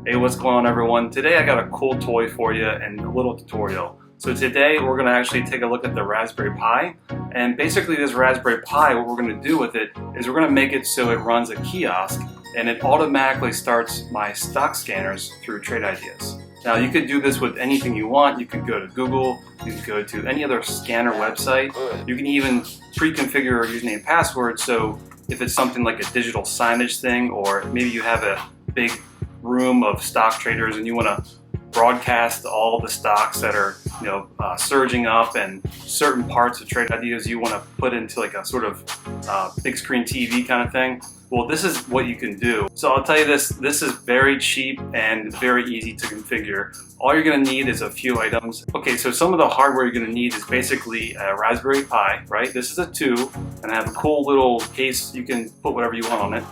Hey, what's going on, everyone? Today I got a cool toy for you and a little tutorial. So today we're going to actually take a look at the Raspberry Pi, and basically this Raspberry Pi, what we're going to do with it is we're going to make it so it runs a kiosk and it automatically starts my stock scanners through Trade Ideas. Now you could do this with anything you want. You could go to Google, you could go to any other scanner website. You can even pre-configure your username and password, so if it's something like a digital signage thing, or maybe you have a big room of stock traders and you want to broadcast all the stocks that are surging up, and certain parts of Trade Ideas you want to put into like a sort of big screen TV kind of thing. Well, this is what you can do. So I'll tell you this is very cheap and very easy to configure. All you're going to need is a few items. Okay, so some of the hardware you're going to need is basically a Raspberry Pi, right? This is a 2, and I have a cool little case. You can put whatever you want on it.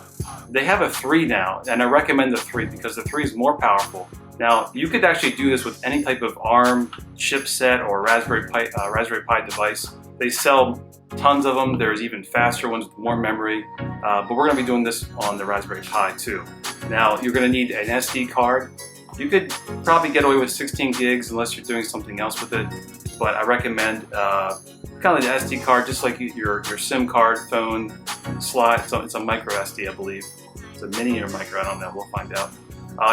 They have a 3 now, and I recommend the 3 because the 3 is more powerful. Now, you could actually do this with any type of ARM chipset or Raspberry Pi device. They sell tons of them. There's even faster ones with more memory, but we're going to be doing this on the Raspberry Pi too. Now, you're going to need an SD card. You could probably get away with 16 gigs unless you're doing something else with it, but I recommend kind of the SD card, just like your SIM card, phone slot. It's a micro SD, I believe. It's a mini or micro, I don't know, we'll find out.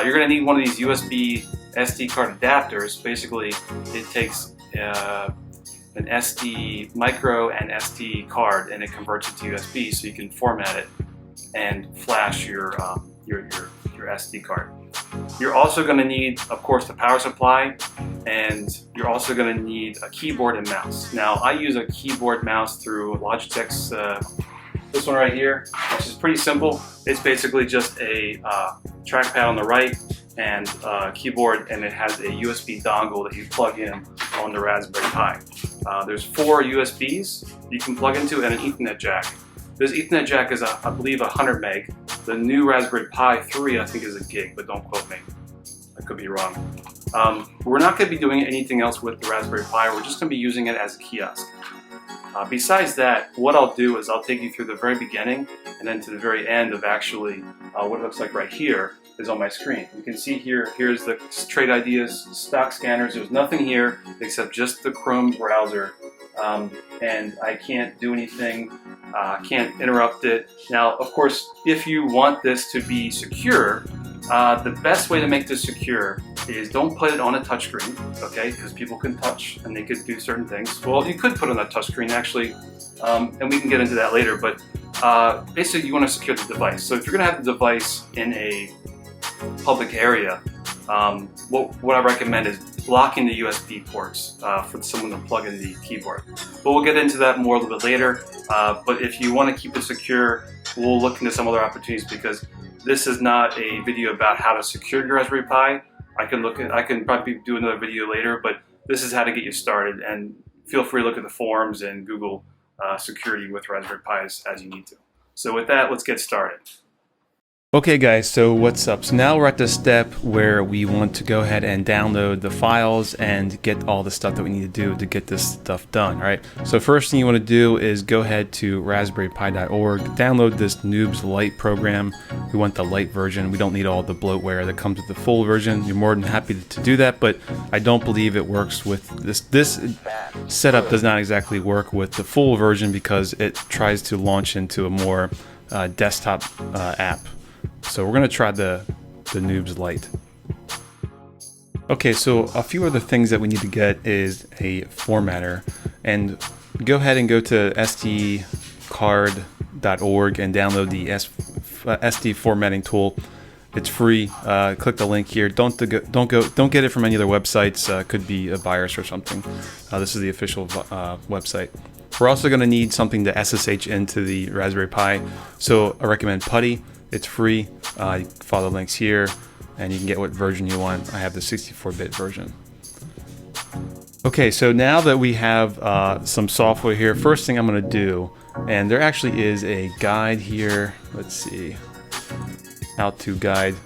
You're going to need one of these USB SD card adapters. Basically, it takes an SD micro and SD card, and it converts it to USB, so you can format it and flash your SD card. You're also going to need, of course, the power supply, and you're also going to need a keyboard and mouse. Now, I use a keyboard mouse through Logitech's this one right here, which is pretty simple. It's basically just a trackpad on the right and a keyboard, and it has a USB dongle that you plug in on the Raspberry Pi. There's 4 USBs you can plug into and an Ethernet jack. This Ethernet jack is, I believe, 100 meg. The new Raspberry Pi 3, I think, is a gig, but don't quote me. I could be wrong. We're not going to be doing anything else with the Raspberry Pi. We're just going to be using it as a kiosk. Besides that, what I'll do is I'll take you through the very beginning and then to the very end of actually what it looks like right here is on my screen. You can see here's the Trade Ideas stock scanners. There's nothing here except just the Chrome browser, and I can't do anything, can't interrupt it. Now, of course, if you want this to be secure, the best way to make this secure is don't put it on a touchscreen, okay? Because people can touch and they could do certain things. Well, you could put it on a touchscreen actually, and we can get into that later, but basically you want to secure the device. So if you're going to have the device in a public area, what I recommend is blocking the USB ports for someone to plug in the keyboard. But we'll get into that more a little bit later. But if you want to keep it secure, we'll look into some other opportunities, because this is not a video about how to secure your Raspberry Pi. I can probably do another video later, but this is how to get you started, and feel free to look at the forums and Google security with Raspberry Pis as you need to. So with that, let's get started. Okay guys, so what's up? So now we're at the step where we want to go ahead and download the files and get all the stuff that we need to do to get this stuff done, right? So first thing you want to do is go ahead to raspberrypi.org, download this Noobs Lite program. We want the light version. We don't need all the bloatware that comes with the full version. You're more than happy to do that, but I don't believe it works with this. This setup does not exactly work with the full version because it tries to launch into a more desktop app. So we're going to try the Noobs Lite. Okay, so a few other things that we need to get is a formatter, and go ahead and go to sdcard.org and download the SD formatting tool. It's free. Click the link here. Don't get it from any other websites. Could be a virus or something. This is the official website. We're also going to need something to SSH into the Raspberry Pi. So I recommend Putty. It's free. You can follow the links here, and you can get what version you want. I have the 64-bit version. Okay, so now that we have some software here, first thing I'm going to do, and there actually is a guide here. Let's see, how-to guide.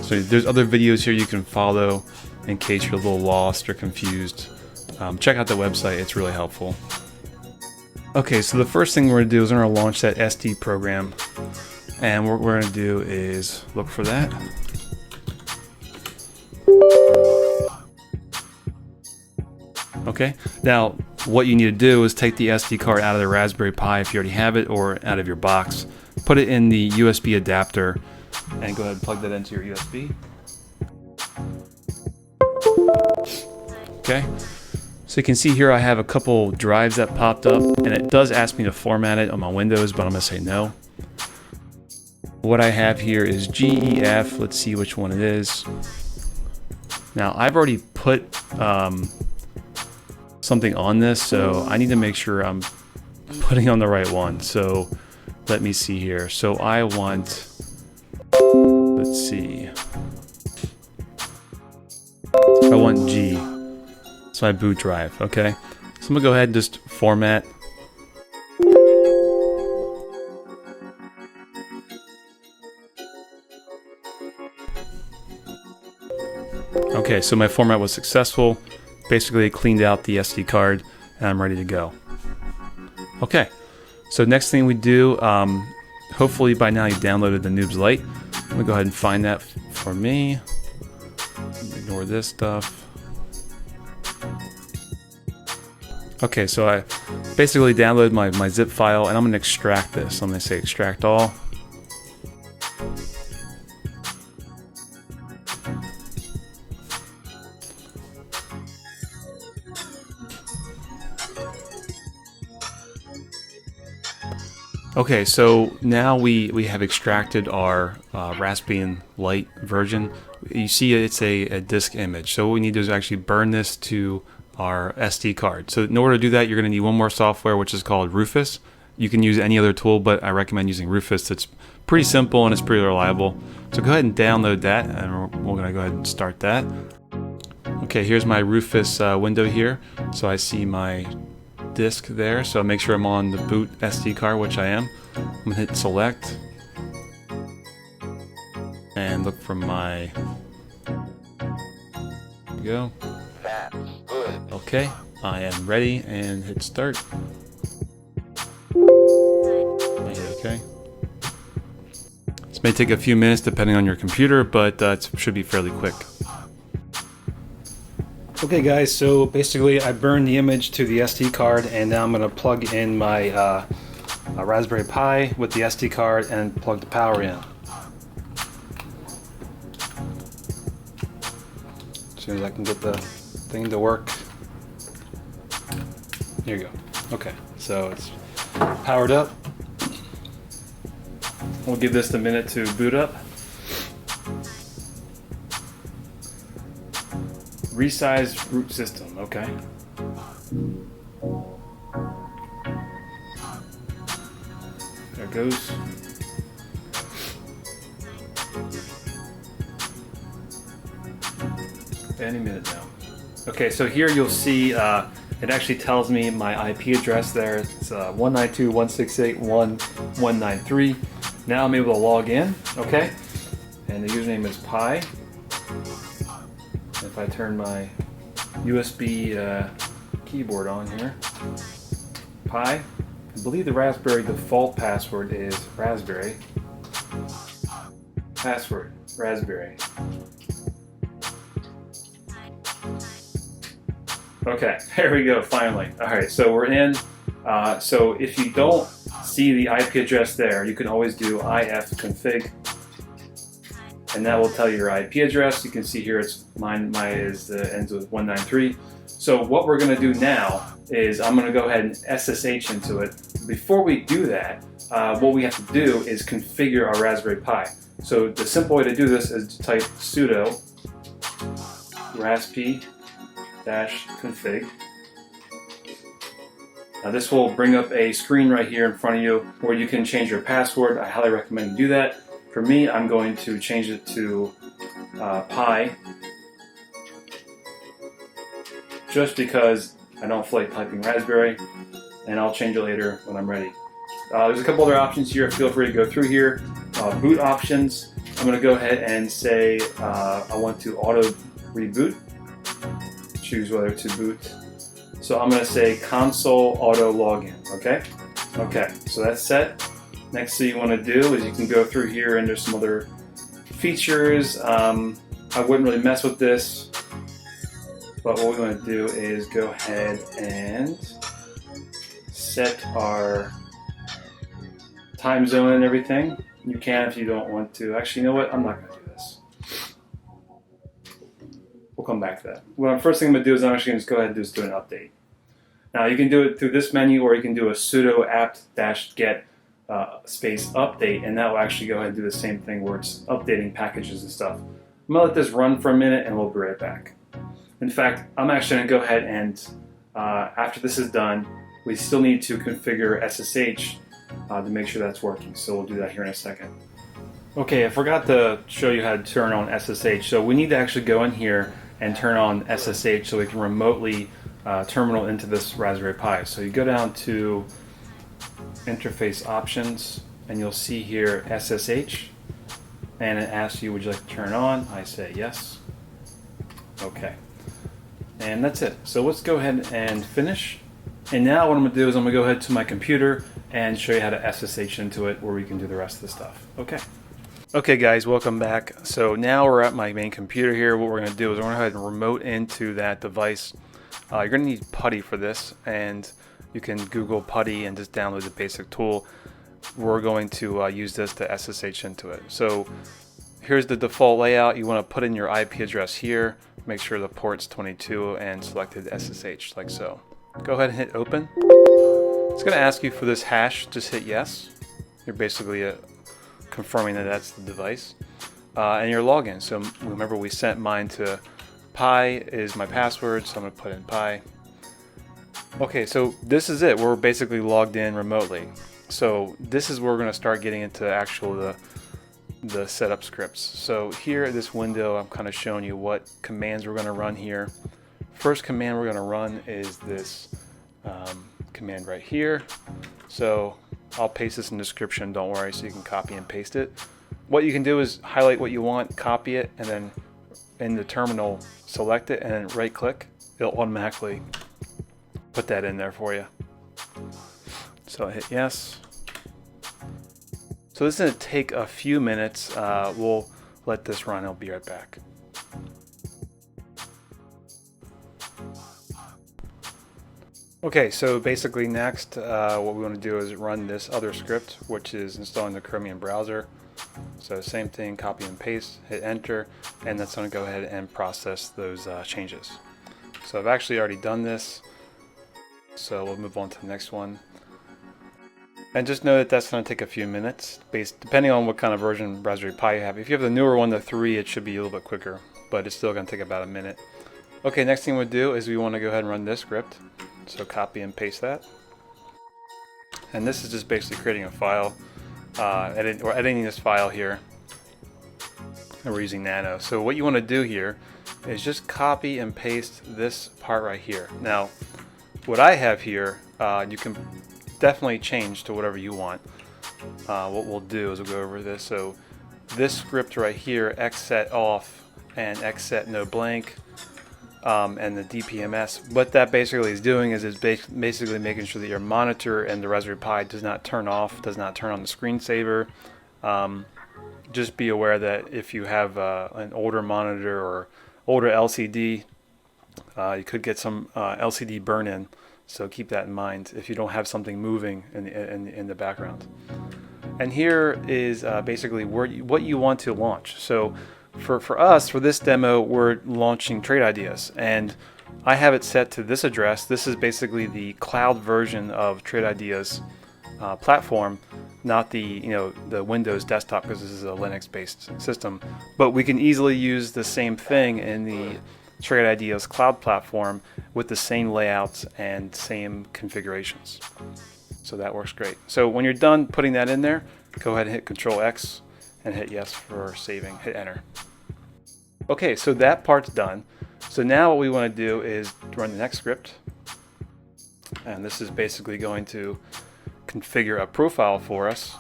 So there's other videos here you can follow in case you're a little lost or confused. Check out the website, it's really helpful. Okay, so the first thing we're going to do is we're going to launch that SD program. And what we're going to do is look for that. Okay, now what you need to do is take the SD card out of the Raspberry Pi if you already have it, or out of your box, put it in the USB adapter, and go ahead and plug that into your USB. Okay, so you can see here I have a couple drives that popped up, and it does ask me to format it on my Windows, but I'm going to say no. What I have here is GEF. Let's see which one it is. Now I've already put something on this, so I need to make sure I'm putting on the right one. So let me see here. So I want, let's see, I want G. It's my boot drive. Okay, so I'm gonna go ahead and just format. Okay, so my format was successful. Basically cleaned out the SD card, and I'm ready to go. Okay, so next thing we do, hopefully by now you've downloaded the Noobs Lite. I'm gonna go ahead and find that for me. Ignore this stuff. Okay, so I basically downloaded my zip file, and I'm gonna extract this. I'm gonna say extract all. Okay, so now we have extracted our Raspbian Lite version. You see it's a disk image. So what we need to do is actually burn this to our SD card. So in order to do that, you're going to need one more software, which is called Rufus. You can use any other tool, but I recommend using Rufus. It's pretty simple and it's pretty reliable. So go ahead and download that, and we're going to go ahead and start that. Okay, here's my Rufus window here. So I see my disk there, so make sure I'm on the boot SD card, which I am. I'm gonna hit select and look for my, there we go. That's good. Okay, I am ready, and hit start. I hit OK. This may take a few minutes depending on your computer, but it should be fairly quick. Okay guys, so basically I burned the image to the SD card, and now I'm going to plug in my Raspberry Pi with the SD card and plug the power in. As soon as I can get the thing to work. Here you go. Okay, so it's powered up. We'll give this a minute to boot up. Resize root system, okay. There it goes. Any minute now. Okay, so here you'll see it actually tells me my IP address there. It's 192.168.1.193. Now I'm able to log in, okay? And the username is Pi. If I turn my USB keyboard on here, Pi, I believe the Raspberry default password is Raspberry. Password, Raspberry. Okay, there we go, finally. Alright, so we're in. So if you don't see the IP address there, you can always do ifconfig, and that will tell you your IP address. You can see here it's mine ends with 193. So what we're going to do now is I'm going to go ahead and SSH into it. Before we do that, what we have to do is configure our Raspberry Pi. So the simple way to do this is to type sudo raspi-config. Now this will bring up a screen right here in front of you where you can change your password. I highly recommend you do that. For me, I'm going to change it to Pi, just because I don't feel like typing Raspberry, and I'll change it later when I'm ready. There's a couple other options here. Feel free to go through here. Boot options. I'm going to go ahead and say I want to auto reboot. Choose whether to boot. So I'm going to say console auto login. Okay. Okay. So that's set. Next thing you want to do is you can go through here, and there's some other features. I wouldn't really mess with this, But what we want to do is go ahead and set our time zone and everything. You can if you don't want to. Actually, you know what? I'm not going to do this. We'll come back to that. Well, first thing I'm going to do is I'm actually going to just go ahead and do an update. Now you can do it through this menu, or you can do a sudo apt-get space update, and that will actually go ahead and do the same thing where it's updating packages and stuff. I'm going to let this run for a minute and we'll be right back. In fact, I'm actually going to go ahead and after this is done, we still need to configure SSH to make sure that's working. So we'll do that here in a second. Okay, I forgot to show you how to turn on SSH. So we need to actually go in here and turn on SSH so we can remotely terminal into this Raspberry Pi. So you go down to interface options and you'll see here SSH, and it asks you, would you like to turn on? I say yes. Okay. And that's it. So let's go ahead and finish. And now what I'm going to do is I'm going to go ahead to my computer and show you how to SSH into it where we can do the rest of the stuff. Okay. Okay guys, welcome back. So now we're at my main computer here. What we're going to do is we're going to go ahead and remote into that device. You're going to need PuTTY for this, and you can Google PuTTY and just download the basic tool. We're going to use this to SSH into it. So here's the default layout. You want to put in your IP address here. Make sure the port's 22 and selected SSH like so. Go ahead and hit open. It's going to ask you for this hash. Just hit yes. You're basically confirming that that's the device. And your login. So remember we sent mine to Pi is my password, so I'm going to put in Pi. Okay, so this is it. We're basically logged in remotely. So this is where we're going to start getting into actual the setup scripts. So here at this window, I'm kind of showing you what commands we're going to run here. First command we're going to run is this command right here. So I'll paste this in the description, don't worry, so you can copy and paste it. What you can do is highlight what you want, copy it, and then in the terminal select it and then right click. It'll automatically put that in there for you. So I hit yes. So this is going to take a few minutes. We'll let this run. I'll be right back. Okay, so basically next what we want to do is run this other script, which is installing the Chromium-browser. So same thing, copy and paste, hit enter, and that's going to go ahead and process those changes. So I've actually already done this, so we'll move on to the next one. And just know that that's going to take a few minutes, depending on what kind of version Raspberry Pi you have. If you have the newer one, the 3, it should be a little bit quicker, but it's still going to take about a minute. Okay, next thing we'll do is we want to go ahead and run this script. So copy and paste that. And this is just basically creating a file. We're editing this file here, and we're using Nano. So what you want to do here is just copy and paste this part right here. Now, what I have here, you can definitely change to whatever you want. What we'll do is we'll go over this. So this script right here, xset off and xset noblank, and the dpms, what that basically is doing is it's basically making sure that your monitor and the Raspberry Pi does not turn off, does not turn on the screensaver. Just be aware that if you have an older monitor or older LCD, you could get some LCD burn-in. So keep that in mind if you don't have something moving in the background. And here is basically what you want to launch. So for us, for this demo, we're launching Trade Ideas, and I have it set to this address. This is basically the cloud version of Trade Ideas platform, not the the Windows desktop, because this is a Linux-based system. But we can easily use the same thing in the Trade Ideas cloud platform with the same layouts and same configurations. So that works great. So when you're done putting that in there, go ahead and hit Control X and hit yes for saving, hit enter. Okay, so that part's done. So now what we want to do is run the next script. And this is basically going to configure a profile for us.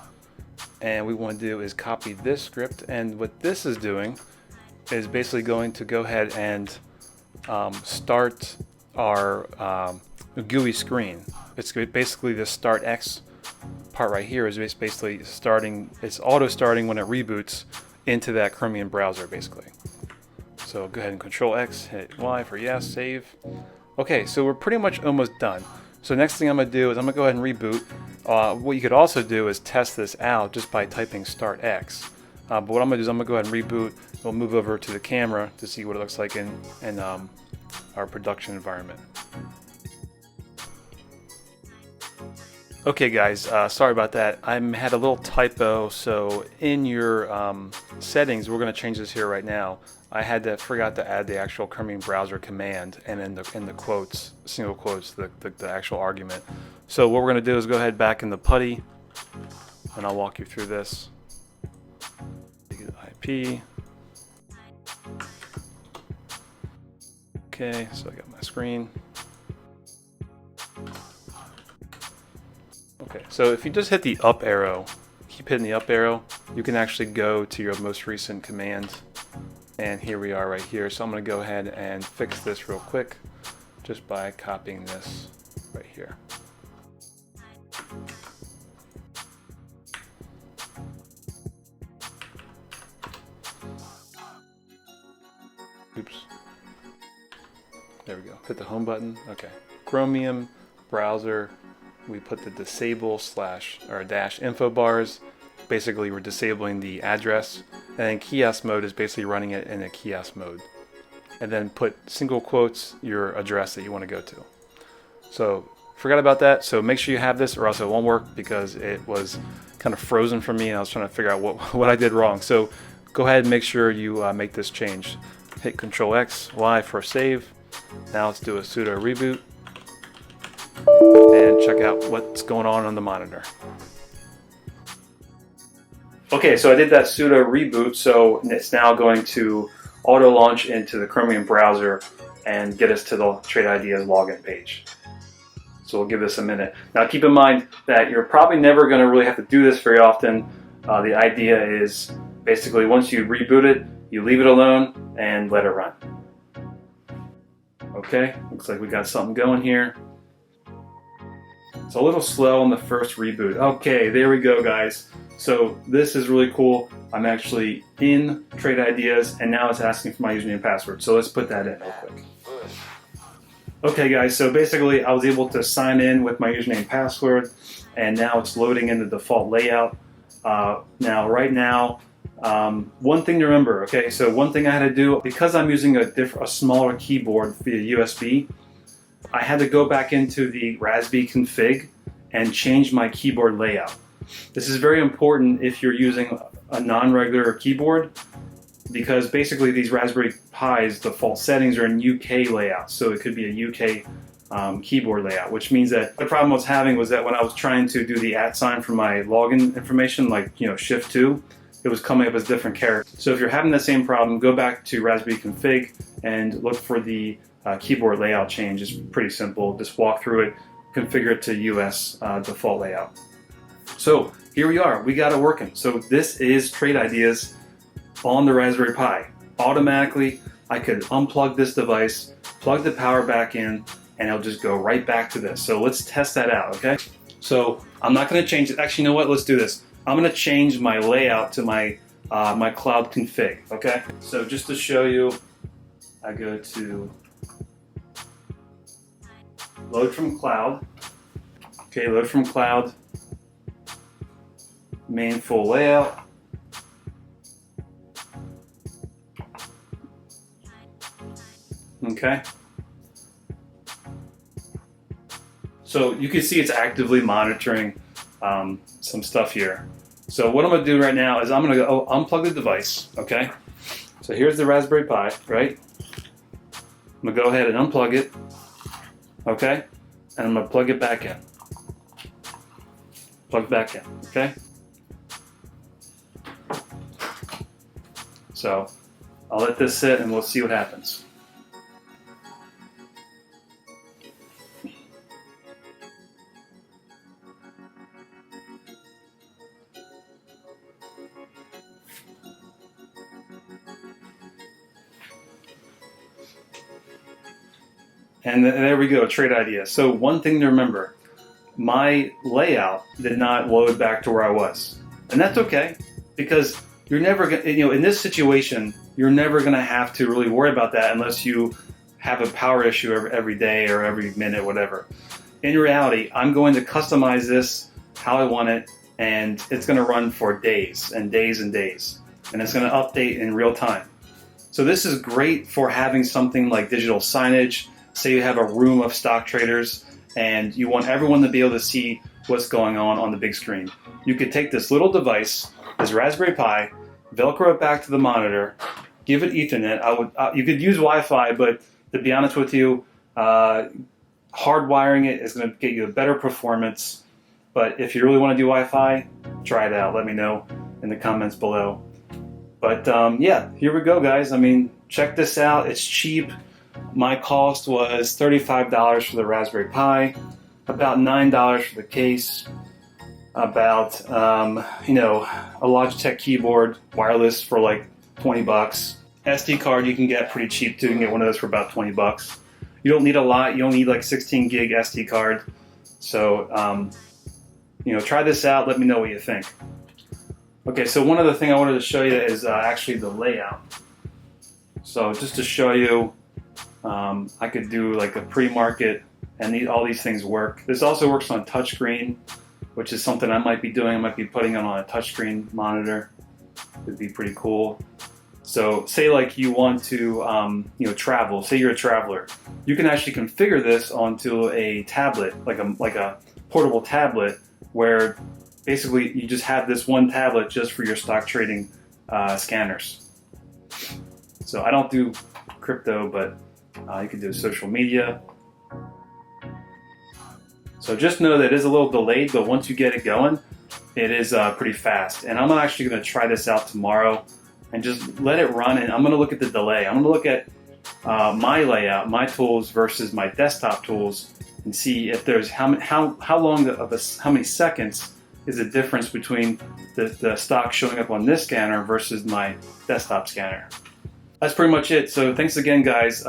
And what we want to do is copy this script. And what this is doing is basically going to go ahead and start our GUI screen. It's basically the startx part right here is basically starting, it's auto starting when it reboots into that Chromium browser basically. So go ahead and Control X, hit Y for yes, save. Okay, so we're pretty much almost done. So next thing I'm going to do is I'm going to go ahead and reboot. What you could also do is test this out just by typing startx. But what I'm going to do is I'm going to go ahead and reboot. We'll move over to the camera to see what it looks like in our production environment. Okay guys, sorry about that. I had a little typo, so in your settings, we're going to change this here right now. I forgot to add the actual chromium-browser command and in the quotes, single quotes, the actual argument. So what we're going to do is go ahead back in the PuTTY, and I'll walk you through this. IP. Okay, so I got my screen. Okay, so if you just hit the up arrow, keep hitting the up arrow, you can actually go to your most recent command. And here we are right here. So I'm going to go ahead and fix this real quick just by copying this right here. Oops. There we go. Hit the home button. Okay. Chromium-browser. We put the disable / info bars. Basically, we're disabling the address. And then kiosk mode is basically running it in a kiosk mode. And then put single quotes your address that you want to go to. So forgot about that. So make sure you have this or else it won't work because it was kind of frozen for me and I was trying to figure out what I did wrong. So go ahead and make sure you make this change. Hit Control X, Y for save. Now let's do a sudo reboot and check out what's going on the monitor. Okay, so I did that sudo reboot, so it's now going to auto launch into the Chromium browser and get us to the Trade Ideas login page. So we'll give this a minute. Now keep in mind that you're probably never going to really have to do this very often. The idea is basically once you reboot it, you leave it alone and let it run. Okay, looks like we got something going here. It's a little slow on the first reboot. Okay, there we go guys. So this is really cool. I'm actually in Trade Ideas and now it's asking for my username and password. So let's put that in real quick. Okay guys, so basically I was able to sign in with my username and password and now it's loading in the default layout. Right now, one thing to remember, okay, so one thing I had to do, because I'm using a smaller keyboard via USB, I had to go back into the Raspberry config and change my keyboard layout. This is very important if you're using a non-regular keyboard because basically these Raspberry Pis default settings are in UK layout, so it could be a UK keyboard layout, which means that the problem I was having was that when I was trying to do the @ sign for my login information, like Shift 2, it was coming up as different characters. So if you're having the same problem, go back to Raspberry config and look for the keyboard layout change. It's pretty simple. Just walk through it, configure it to US default layout. So here we are, we got it working. So this is Trade Ideas on the Raspberry Pi. Automatically, I could unplug this device, plug the power back in, and it'll just go right back to this. So let's test that out, okay? So I'm not gonna change it. Actually, you know what, let's do this. I'm gonna change my layout to my, my cloud config, okay? So just to show you, I go to load from cloud. Okay, load from cloud. Main full layout. Okay. So you can see it's actively monitoring some stuff here. So what I'm going to do right now is I'm going to go unplug the device. Okay. So here's the Raspberry Pi, right? I'm going to go ahead and unplug it. Okay. And I'm going to plug it back in. Plug it back in. Okay. So I'll let this sit and we'll see what happens. And there we go, Trade Ideas. So one thing to remember, my layout did not load back to where I was. And that's okay, because you're never going to, in this situation, you're never going to have to really worry about that unless you have a power issue every day or every minute, whatever. In reality, I'm going to customize this how I want it, and it's going to run for days and days and days, and it's going to update in real time. So this is great for having something like digital signage. Say you have a room of stock traders and you want everyone to be able to see what's going on the big screen. You could take this little device, this Raspberry Pi, Velcro it back to the monitor, give it Ethernet. You could use Wi-Fi, but to be honest with you, hardwiring it is going to get you a better performance. But if you really want to do Wi-Fi, try it out. Let me know in the comments below. But yeah, here we go, guys. I mean, check this out. It's cheap. My cost was $35 for the Raspberry Pi, about $9 for the case, about a Logitech keyboard, wireless for like 20 bucks. SD card you can get pretty cheap too. You can get one of those for about 20 bucks. You don't need a lot. You don't need like 16 gig SD card. So try this out. Let me know what you think. Okay, so one other thing I wanted to show you is actually the layout. So just to show you, I could do like a pre-market, and all these things work. This also works on touchscreen, which is something I might be doing. I might be putting it on a touchscreen monitor. It'd be pretty cool. So say like you want to travel. Say you're a traveler. You can actually configure this onto a tablet, like a portable tablet, where basically you just have this one tablet just for your stock trading scanners. So I don't do crypto, but you can do social media. So just know that it is a little delayed, but once you get it going, it is pretty fast. And I'm actually going to try this out tomorrow and just let it run. And I'm going to look at the delay. I'm going to look at my layout, my tools versus my desktop tools, and see if there's how many seconds is the difference between the stock showing up on this scanner versus my desktop scanner. That's pretty much it. So thanks again, guys.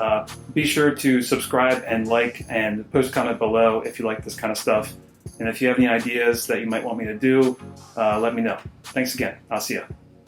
Be sure to subscribe and like and post a comment below if you like this kind of stuff. And if you have any ideas that you might want me to do, let me know. Thanks again. I'll see ya.